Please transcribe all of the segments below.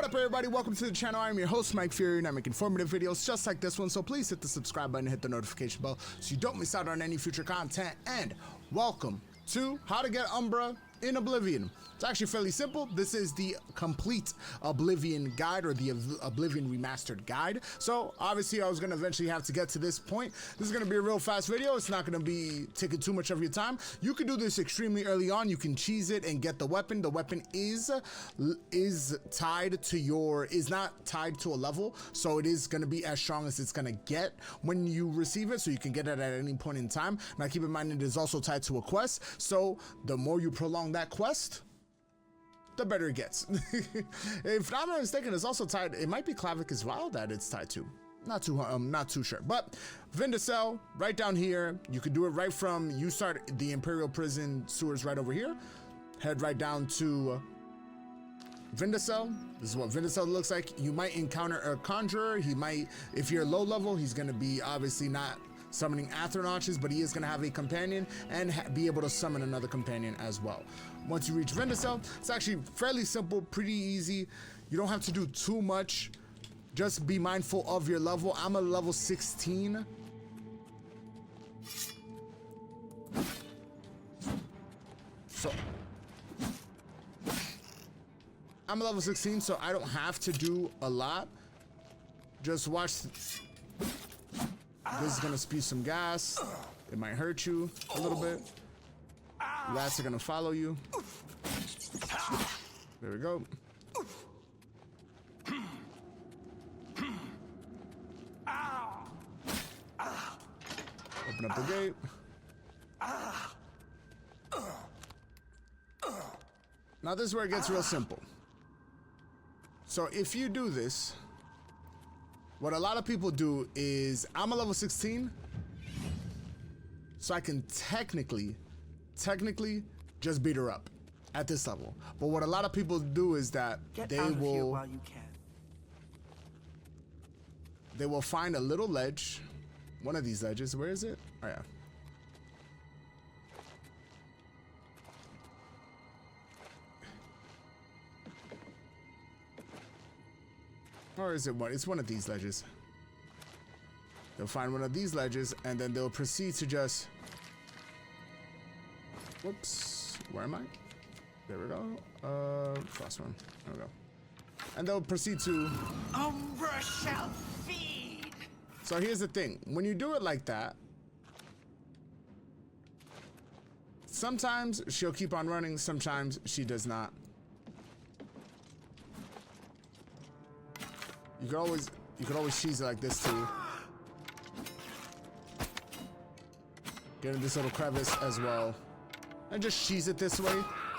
What up, everybody? Welcome to the channel. I'm your host, Mike Fury, and I make informative videos just like this one, so please hit the subscribe button and hit the notification bell so you don't miss out on any future content. And welcome to How to Get Umbra in Oblivion. It's actually fairly simple. This is the complete Oblivion guide, or the Oblivion Remastered guide. So obviously I was going to eventually have to get to this point. This is going to be a real fast video. It's not going to be taking too much of your time. You can do this extremely early on. You can cheese it and get the weapon. The weapon is tied to is not tied to a level, so it is going to be as strong as it's going to get when you receive it, so you can get it at any point in time. Now keep in mind it is also tied to a quest, so the more you prolong that quest, the better it gets. If I'm not mistaken, it's also tied, it might be Clavic as well that it's tied to. Not too sure. But Vindicel, right down here, you could do it right from, you start the Imperial Prison sewers right over here, head right down to Vindicel. This is what Vindicel looks like. You might encounter a conjurer. He might, if you're low level, he's gonna be obviously not summoning Athronauts, but he is going to have a companion and be able to summon another companion as well. Once you reach Vindicel, it's actually fairly simple, pretty easy. You don't have to do too much. Just be mindful of your level. I'm a level 16. So I'm a level 16, so I don't have to do a lot. Just watch. This is gonna spew some gas. It might hurt you a little bit. Rats are gonna follow you. There we go. Open up the gate. Now this is where it gets real simple. So if you do this, what a lot of people do is, I'm a level 16, so I can technically just beat her up at this level. But what a lot of people do is that they will find a little ledge, one of these ledges. Where is it? Oh yeah. Or is it one? It's one of these ledges. They'll find one of these ledges and then they'll proceed to just, whoops, where am I? There we go. Cross one. There we go. And they'll proceed to Umbra shall feed. So here's the thing. When you do it like that, sometimes she'll keep on running, sometimes she does not. You could always cheese it like this too. Get in this little crevice as well. And just cheese it this way.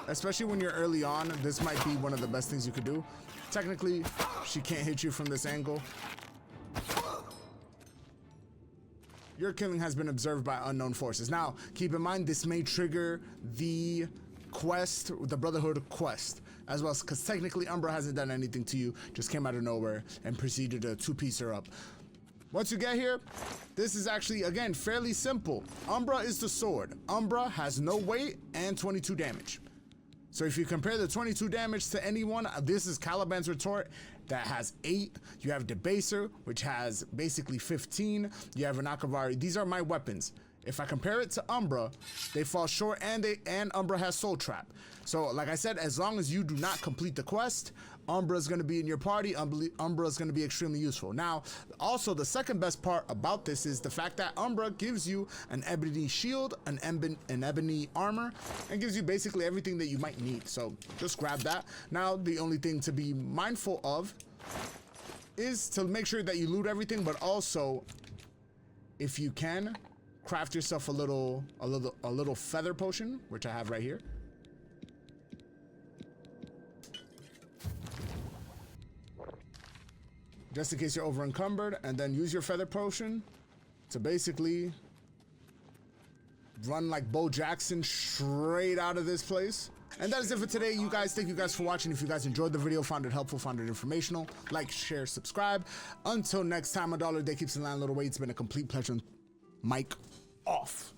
Especially when you're early on, this might be one of the best things you could do. Technically, she can't hit you from this angle. Your killing has been observed by unknown forces. Now, keep in mind, this may trigger the quest, the Brotherhood quest, as well, because technically Umbra hasn't done anything to you, just came out of nowhere and proceeded to two-piece her up. Once you get here, this is actually, again, fairly simple. Umbra is the sword. Umbra has no weight and 22 damage. So if you compare the 22 damage to anyone, this is Caliban's retort that has 8. You have Debaser, which has basically 15. You have an Akavari. These are my weapons. If I compare it to Umbra, they fall short, and Umbra has Soul Trap. So like I said, as long as you do not complete the quest, Umbra is going to be in your party. Umbra is going to be extremely useful. Now, also the second best part about this is the fact that Umbra gives you an ebony shield, an ebony armor, and gives you basically everything that you might need. So just grab that. Now, the only thing to be mindful of is to make sure that you loot everything, but also, if you can, craft yourself a little feather potion, which I have right here. Just in case you're over encumbered, and then use your feather potion to basically run like Bo Jackson straight out of this place. And that is it for today, you guys. Thank you guys for watching. If you guys enjoyed the video, found it helpful, found it informational, like, share, subscribe. Until next time, $1 a day keeps the land a little way. It's been a complete pleasure. Mike off.